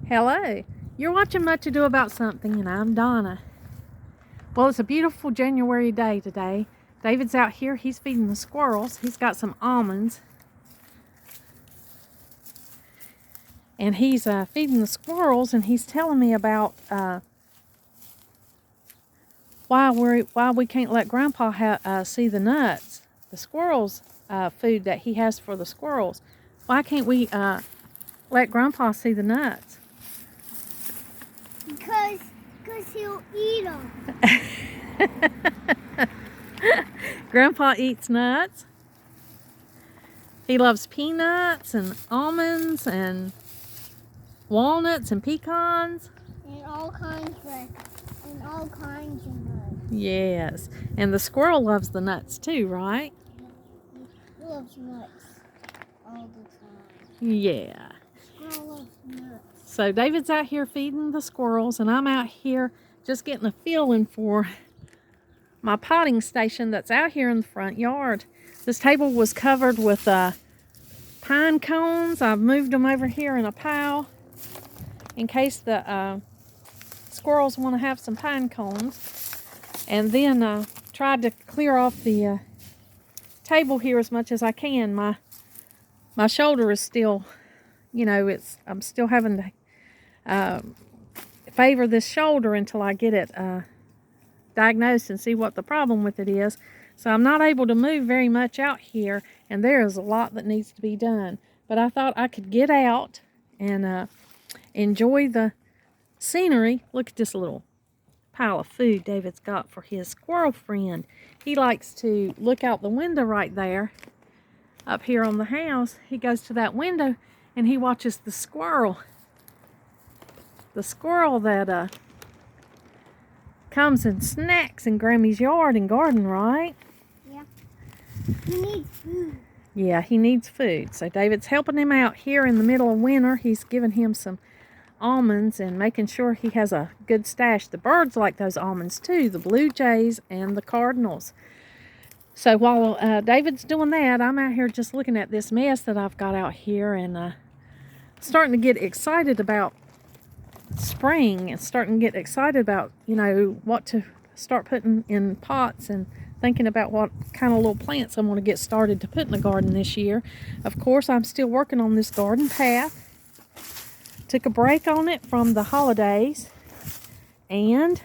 Hello, you're watching Much Ado About Something, and I'm Donna. Well, it's a beautiful January day today. David's out here, he's feeding the squirrels. He's got some almonds, and he's feeding the squirrels, and he's telling me about why we can't let Grandpa see the nuts, the squirrels' food that he has for the squirrels. Why can't we let Grandpa see the nuts? Because he'll eat them. Grandpa eats nuts. He loves peanuts and almonds and walnuts and pecans. And all kinds of nuts. Yes, and the squirrel loves the nuts too, right? He loves nuts all the time. Yeah. Squirrel loves nuts. So David's out here feeding the squirrels, and I'm out here just getting a feeling for my potting station that's out here in the front yard. This table was covered with pine cones. I've moved them over here in a pile in case the squirrels want to have some pine cones. And then tried to clear off the table here as much as I can. My shoulder is still, I'm still having to favor this shoulder until I get it diagnosed and see what the problem with it is. So I'm not able to move very much out here, and there is a lot that needs to be done. But I thought I could get out and enjoy the scenery. Look at this little pile of food David's got for his squirrel friend. He likes to look out the window right there up here on the house. He goes to that window and he watches the squirrel. The squirrel that comes and snacks in Grammy's yard and garden, right? Yeah. He needs food. Yeah, he needs food. So David's helping him out here in the middle of winter. He's giving him some almonds and making sure he has a good stash. The birds like those almonds too, the blue jays and the cardinals. So while David's doing that, I'm out here just looking at this mess that I've got out here and starting to get excited about spring and starting to get excited about, what to start putting in pots and thinking about what kind of little plants I'm going to get started to put in the garden this year. Of course, I'm still working on this garden path. Took a break on it from the holidays, and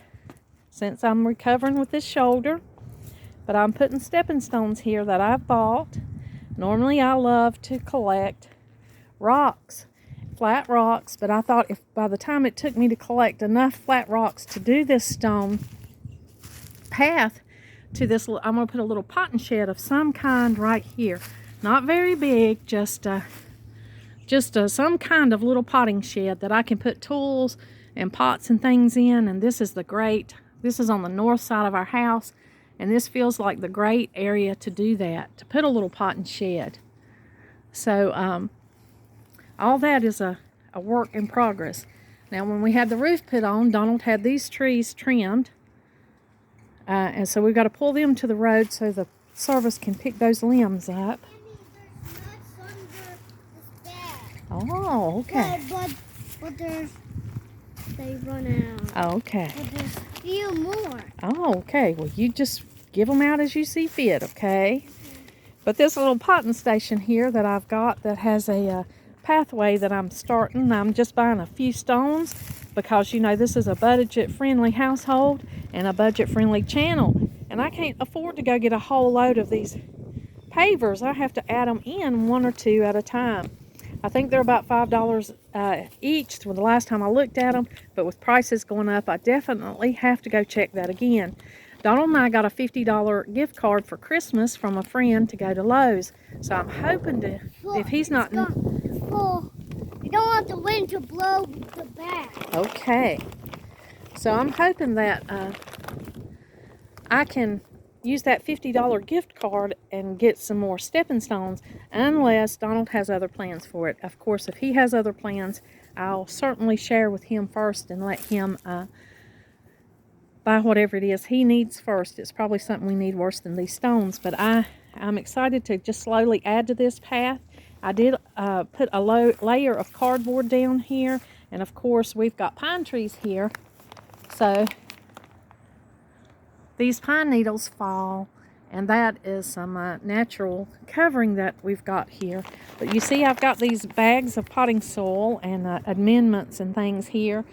since I'm recovering with this shoulder, but I'm putting stepping stones here that I've bought. Normally I love to collect rocks, flat rocks, but I thought if by the time it took me to collect enough flat rocks to do this stone path to this, I'm going to put a little potting shed of some kind right here. Not very big, just some kind of little potting shed that I can put tools and pots and things in. And this is on the north side of our house, and this feels like the great area to do that, to put a little potting shed. So all that is a work in progress. Now when we had the roof put on, Donald had these trees trimmed, and so we've got to pull them to the road so the service can pick those limbs up. Oh, okay. But they run out. Okay. But there's a few more. Oh, okay. Well, you just give them out as you see fit, okay? But this little potting station here that I've got that has a pathway that I'm just buying a few stones because, this is a budget-friendly household and a budget-friendly channel. And I can't afford to go get a whole load of these pavers. I have to add them in one or two at a time. I think they're about $5 each from the last time I looked at them, but with prices going up, I definitely have to go check that again. Donald and I got a $50 gift card for Christmas from a friend to go to Lowe's, so I'm hoping to, if he's not... Well, you don't want the wind to blow the bag. Okay, so I'm hoping that I can use that $50 gift card and get some more stepping stones, unless Donald has other plans for it. Of course, if he has other plans, I'll certainly share with him first and let him buy whatever it is he needs first. It's probably something we need worse than these stones, but I'm excited to just slowly add to this path. I did put a layer of cardboard down here And of course, we've got pine trees here. So these pine needles fall, and that is some natural covering that we've got here. But you see, I've got these bags of potting soil and amendments and things here.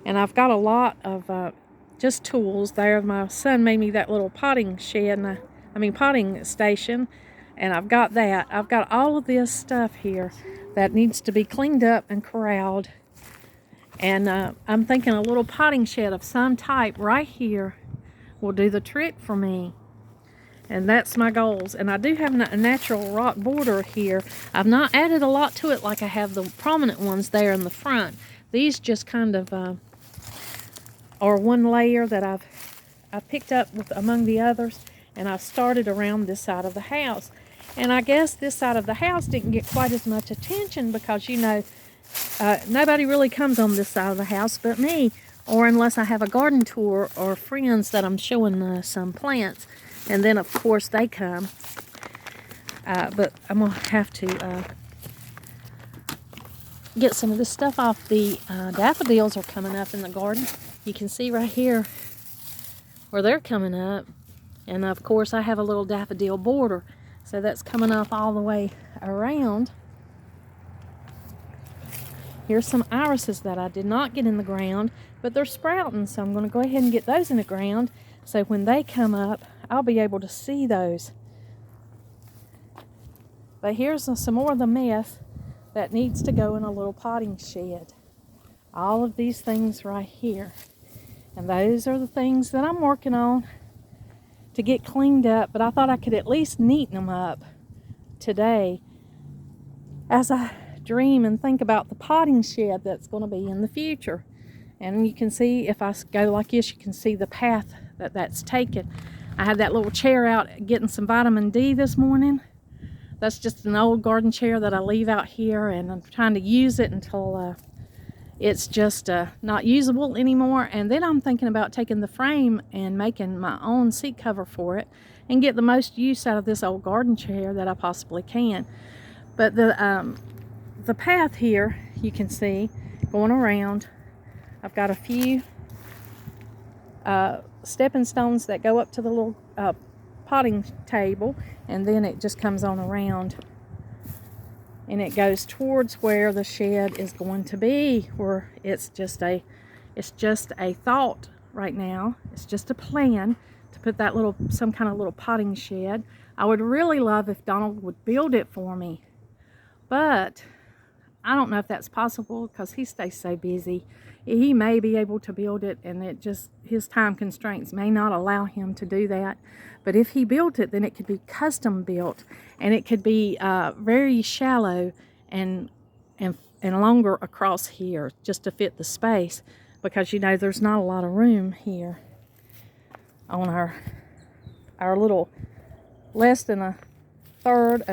And I've got a lot of just tools there. My son made me that little potting shed, potting station. And I've got that. I've got all of this stuff here that needs to be cleaned up and corralled. And I'm thinking a little potting shed of some type right here will do the trick for me. And that's my goals. And I do have a natural rock border here. I've not added a lot to it like I have the prominent ones there in the front. These just kind of are one layer that I've picked up among the others, and I've started around this side of the house. And I guess this side of the house didn't get quite as much attention because, you know, nobody really comes on this side of the house but me, or unless I have a garden tour or friends that I'm showing some plants, and then of course they come. But I'm gonna have to get some of this stuff off. The daffodils are coming up in the garden. You can see right here where they're coming up, and of course I have a little daffodil border, so that's coming up all the way around. Here's some irises that I did not get in the ground, but they're sprouting, so I'm going to go ahead and get those in the ground, so when they come up, I'll be able to see those. But here's some more of the mess that needs to go in a little potting shed. All of these things right here. And those are the things that I'm working on to get cleaned up, but I thought I could at least neaten them up today as I dream and think about the potting shed that's going to be in the future. And you can see, if I go like this, you can see the path that's taken. I had that little chair out getting some vitamin D this morning. That's just an old garden chair that I leave out here, and I'm trying to use it until it's just not usable anymore. And then I'm thinking about taking the frame and making my own seat cover for it and get the most use out of this old garden chair that I possibly can. But the path here, you can see going around, I've got a few stepping stones that go up to the little potting table, and then it just comes on around and it goes towards where the shed is going to be, where it's just a thought right now. It's just a plan to put that some kind of little potting shed. I would really love if Donald would build it for me, but I don't know if that's possible because he stays so busy. He may be able to build it, and his time constraints may not allow him to do that. But if he built it, then it could be custom built, and it could be very shallow and longer across here just to fit the space, because you know there's not a lot of room here on our little less than a third,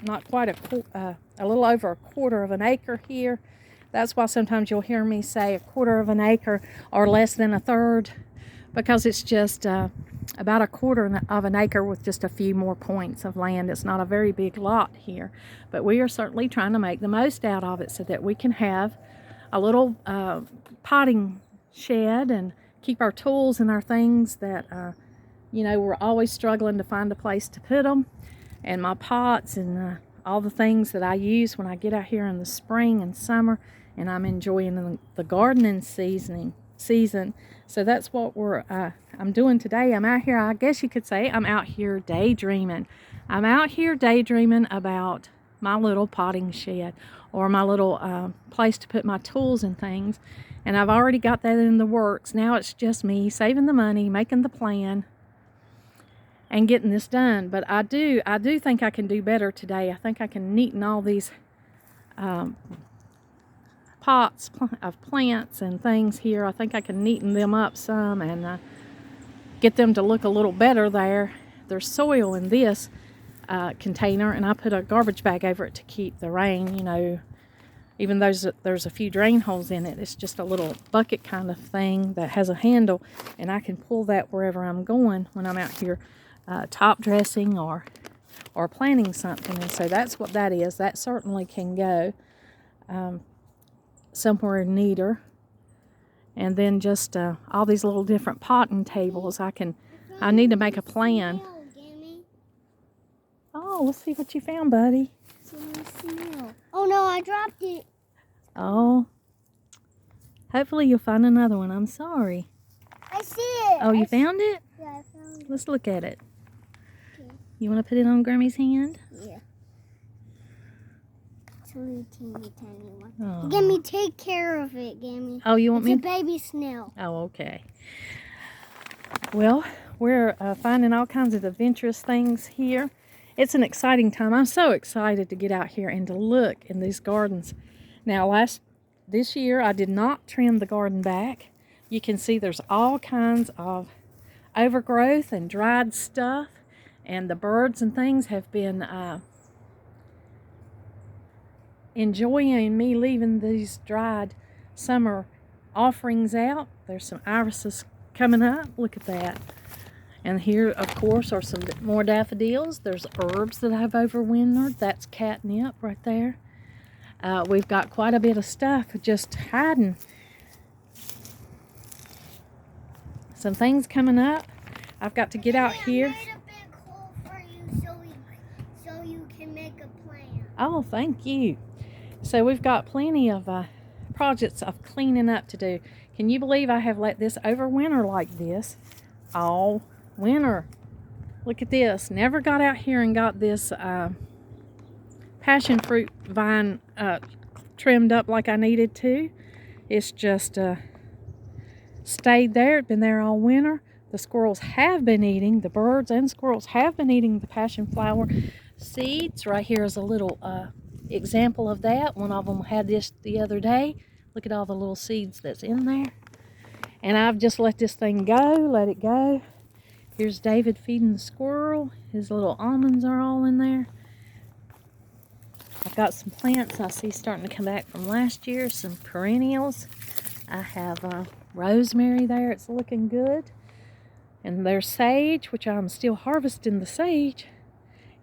not quite a little over a quarter of an acre here. That's why sometimes you'll hear me say a quarter of an acre or less than a third, because it's just about a quarter of an acre with just a few more points of land. It's not a very big lot here, but we are certainly trying to make the most out of it so that we can have a little potting shed and keep our tools and our things that we're always struggling to find a place to put them, and my pots and all the things that I use when I get out here in the spring and summer, and I'm enjoying the gardening season. So that's what I'm doing today. I'm out here, I guess you could say I'm out here daydreaming. I'm out here daydreaming about my little potting shed, or my little place to put my tools and things. And I've already got that in the works. Now it's just me saving the money, making the plan, and getting this done. But I do think I can do better today. I think I can neaten all these pots of plants and things here. I think I can neaten them up some and get them to look a little better there. There's soil in this container, and I put a garbage bag over it to keep the rain, even though there's a few drain holes in it. It's just a little bucket kind of thing that has a handle, and I can pull that wherever I'm going when I'm out here top dressing or planting something. And so that's what that is. That certainly can go. somewhere neater. And then just all these little different potting tables. I need to make a plan. Oh, let's see what you found, buddy. Oh no, I dropped it. Oh. Hopefully you'll find another one. I'm sorry. I see it. Oh, you found it? Yeah, I found it. Let's look at it. Okay. You want to put it on Grammy's hand? Yeah. It's really teeny tiny one. Oh. Gimme, take care of it, Gimme. Oh, you want It's me? a baby snail. Oh, okay. Well, we're finding all kinds of adventurous things here. It's an exciting time. I'm so excited to get out here and to look in these gardens. Now, this year, I did not trim the garden back. You can see there's all kinds of overgrowth and dried stuff, and the birds and things have been enjoying me leaving these dried summer offerings out. There's some irises coming up. Look at that. And here, of course, are some more daffodils. There's herbs that I've overwintered. That's catnip right there. We've got quite a bit of stuff just hiding. Some things coming up. I've got to get out here. I made a big hole for you so you can make a plan. Oh, thank you. So we've got plenty of projects of cleaning up to do. Can you believe I have let this overwinter like this all winter? Look at this. Never got out here and got this passion fruit vine trimmed up like I needed to. It's just stayed there. It's been there all winter. The squirrels have been eating, the birds and squirrels have been eating the passion flower seeds. Right here is a little example of that. One of them had this the other day. Look at all the little seeds that's in there. And I've just let this thing go, let it go. Here's David feeding the squirrel. His little almonds are all in there. I've got some plants I see starting to come back from last year, some perennials. I have rosemary there, it's looking good. And there's sage, which I'm still harvesting the sage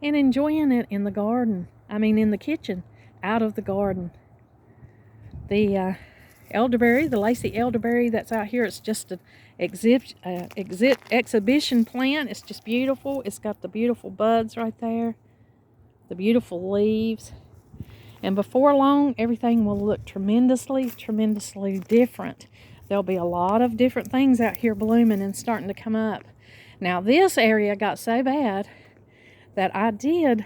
and enjoying it in the garden. I mean in the kitchen, out of the garden. The elderberry, the Lacey elderberry that's out here, it's just an exhibition plant. It's just beautiful. It's got the beautiful buds right there, the beautiful leaves. And before long, everything will look tremendously, tremendously different. There'll be a lot of different things out here blooming and starting to come up. Now this area got so bad that I did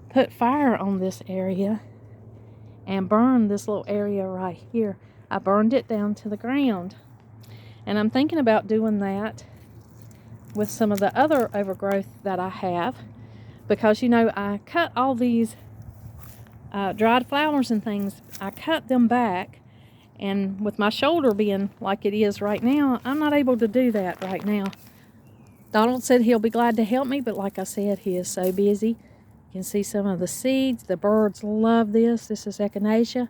put fire on this area and burn this little area right here. I burned it down to the ground. And I'm thinking about doing that with some of the other overgrowth that I have, because you know I cut all these dried flowers and things, I cut them back, and with my shoulder being like it is right now, I'm not able to do that right now. Donald said he'll be glad to help me, but like I said, he is so busy. You can see some of the seeds. The birds love this. This is echinacea,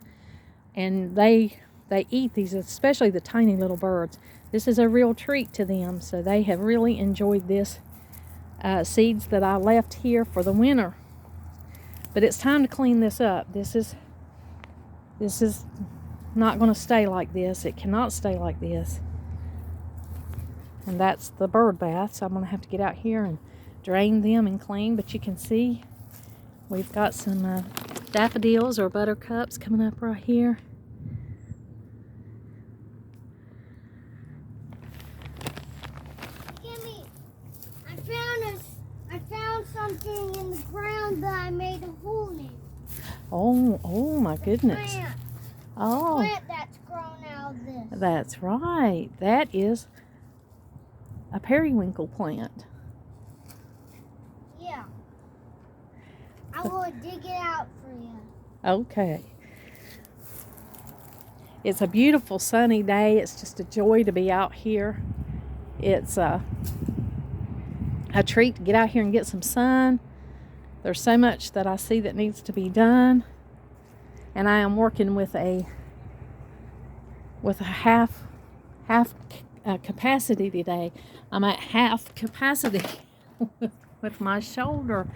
and they eat these, especially the tiny little birds. This is a real treat to them, so they have really enjoyed this seeds that I left here for the winter. But it's time to clean this up. This is not going to stay like this. It cannot stay like this. And that's the bird bath, so I'm going to have to get out here and drain them and clean. But you can see we've got some daffodils or buttercups coming up right here. Gimme, I found something in the ground that I made a hole in. Oh my goodness. Plant. Oh, Plant that's grown out of this. that's right. That is a periwinkle plant. Yeah. I will dig it out for you. Okay. It's a beautiful sunny day. It's just a joy to be out here. It's a treat to get out here and get some sun. There's so much that I see that needs to be done. And I am working with a half capacity today. I'm at half capacity with with my shoulder.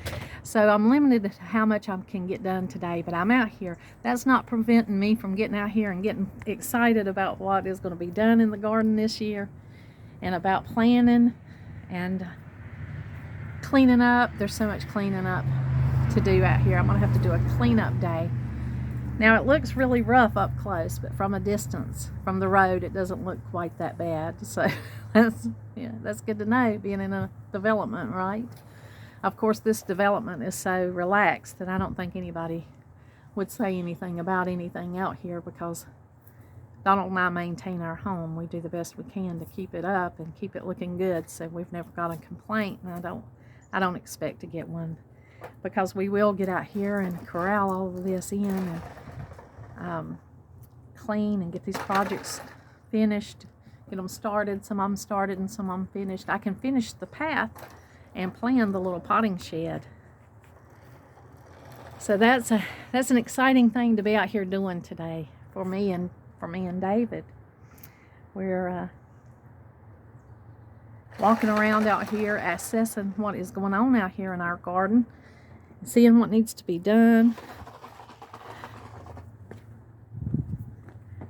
So I'm limited to how much I can get done today, but I'm out here. That's not preventing me from getting out here and getting excited about what is going to be done in the garden this year and about planning and cleaning up. There's so much cleaning up to do out here. I'm going to have to do a cleanup day. Now it looks really rough up close, but from a distance, from the road, it doesn't look quite that bad. So that's good to know, being in a development, right? Of course, this development is so relaxed that I don't think anybody would say anything about anything out here, because Donald and I maintain our home. We do the best we can to keep it up and keep it looking good. So we've never got a complaint, and I don't expect to get one, because we will get out here and corral all of this in and clean and get these projects finished, get them started. Some of them started and some of them finished. I can finish the path and plan the little potting shed. So that's an exciting thing to be out here doing today for me and David. We're walking around out here, assessing what is going on out here in our garden, seeing what needs to be done.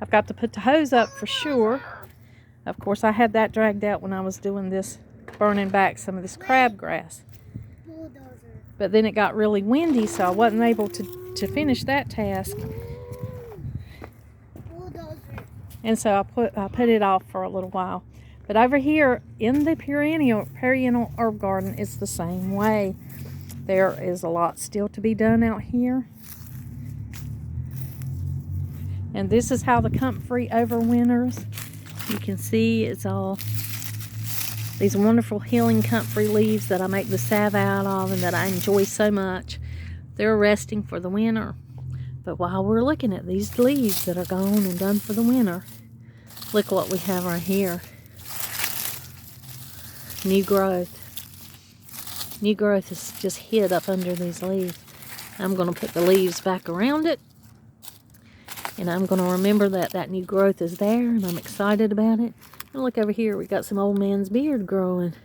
I've got to put the hose up for sure. Of course, I had that dragged out when I was doing this, burning back some of this crabgrass. But then it got really windy, so I wasn't able to finish that task. And so I put it off for a little while. But over here in the perennial herb garden, it's the same way. There is a lot still to be done out here. And this is how the comfrey overwinters. You can see it's all these wonderful healing comfrey leaves that I make the salve out of and that I enjoy so much. They're resting for the winter. But while we're looking at these leaves that are gone and done for the winter, look what we have right here. New growth. New growth is just hid up under these leaves. I'm going to put the leaves back around it. And I'm going to remember that new growth is there, and I'm excited about it. And look over here, we got some old man's beard growing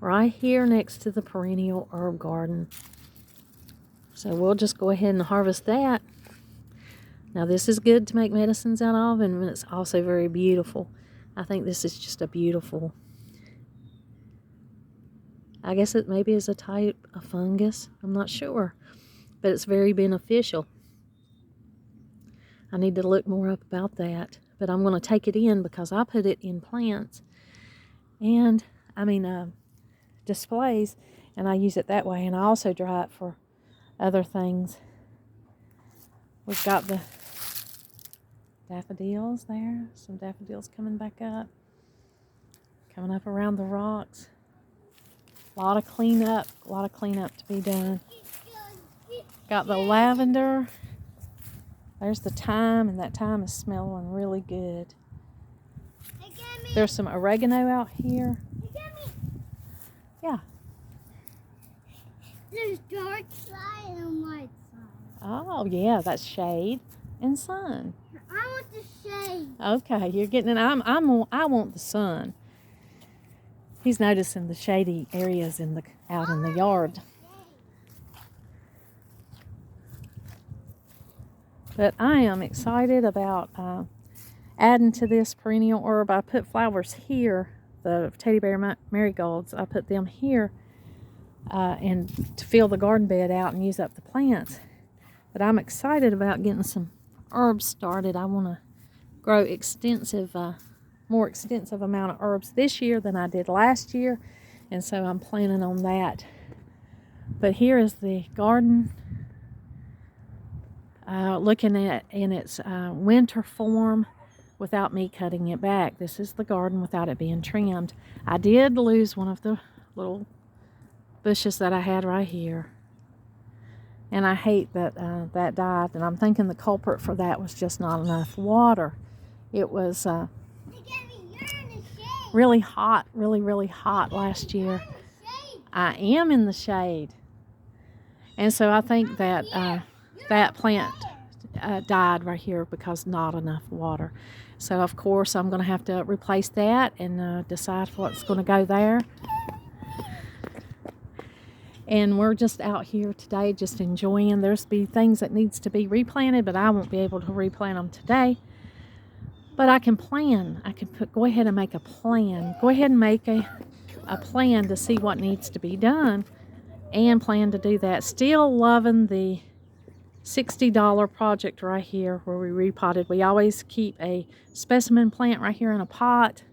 right here next to the perennial herb garden. So we'll just go ahead and harvest that. Now this is good to make medicines out of, and it's also very beautiful. I think this is just a beautiful, I guess it maybe is a type of fungus. I'm not sure, but it's very beneficial. I need to look more up about that, but I'm going to take it in because I put it in plants and displays, and I use it that way, and I also dry it for other things. We've got the daffodils there, some daffodils coming back up, coming up around the rocks. A lot of cleanup to be done. Got the lavender. There's the thyme, and that thyme is smelling really good. There's some oregano out here. Yeah. There's dark side and light side. Oh, yeah, that's shade and sun. I want the shade. Okay, you're getting it. I want the sun. He's noticing the shady areas out in the yard. But I am excited about adding to this perennial herb. I put flowers here, the teddy bear marigolds. I put them here and to fill the garden bed out and use up the plants. But I'm excited about getting some herbs started. I want to grow more extensive amount of herbs this year than I did last year, and so I'm planning on that. But here is the garden. Looking at in its winter form without me cutting it back. This is the garden without it being trimmed. I did lose one of the little bushes that I had right here, and I hate that that died, and I'm thinking the culprit for that was just not enough water. It was really hot, really hot last year. I am in the shade, and so I think that that plant died right here because not enough water. So of course I'm going to have to replace that and decide what's going to go there. And we're just out here today just enjoying. There's be things that needs to be replanted, but I won't be able to replant them today. But I can plan. I can go ahead and make a plan. Go ahead and make a plan to see what needs to be done and plan to do that. Still loving the $60 project right here where we repotted. We always keep a specimen plant right here in a pot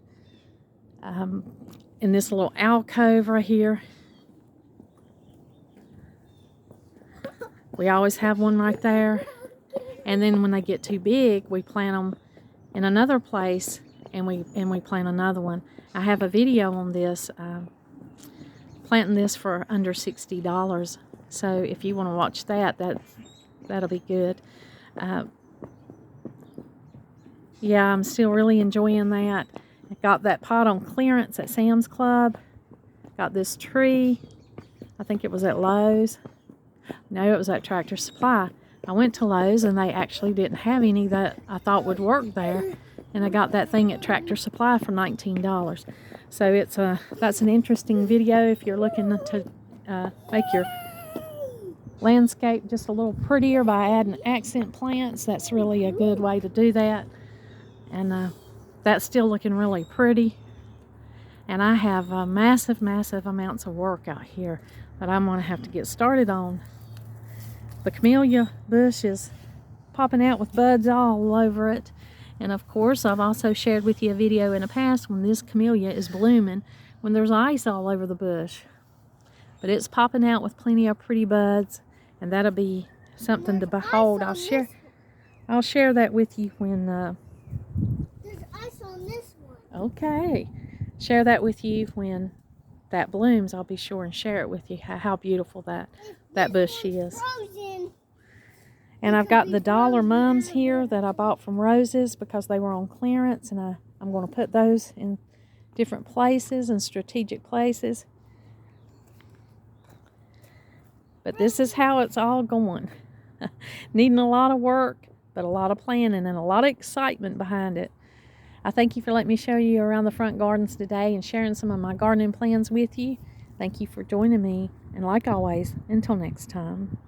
in this little alcove right here. We always have one right there. And then when they get too big, we plant them in another place and we plant another one. I have a video on this, planting this for under $60. So if you want to watch that'll be good. Yeah, I'm still really enjoying that. I got that pot on clearance at Sam's Club. Got this tree. I think it was at Lowe's. No, it was at Tractor Supply. I went to Lowe's and they actually didn't have any that I thought would work there. And I got that thing at Tractor Supply for $19. So that's an interesting video if you're looking to make your landscape just a little prettier by adding accent plants. That's really a good way to do that. And that's still looking really pretty. And I have massive amounts of work out here that I'm going to have to get started on. The camellia bush is popping out with buds all over it. And of course, I've also shared with you a video in the past when this camellia is blooming, when there's ice all over the bush. But it's popping out with plenty of pretty buds, and that'll be something to behold. I'll share that with you when there's ice on this one. Okay. Share that with you when that blooms. I'll be sure and share it with you how beautiful that bush is. Frozen. And I've got the dollar mums here that I bought from Rose's because they were on clearance, and I'm going to put those in different places and strategic places. But this is how it's all going. Needing a lot of work, but a lot of planning and a lot of excitement behind it. I thank you for letting me show you around the front gardens today and sharing some of my gardening plans with you. Thank you for joining me. And like always, until next time.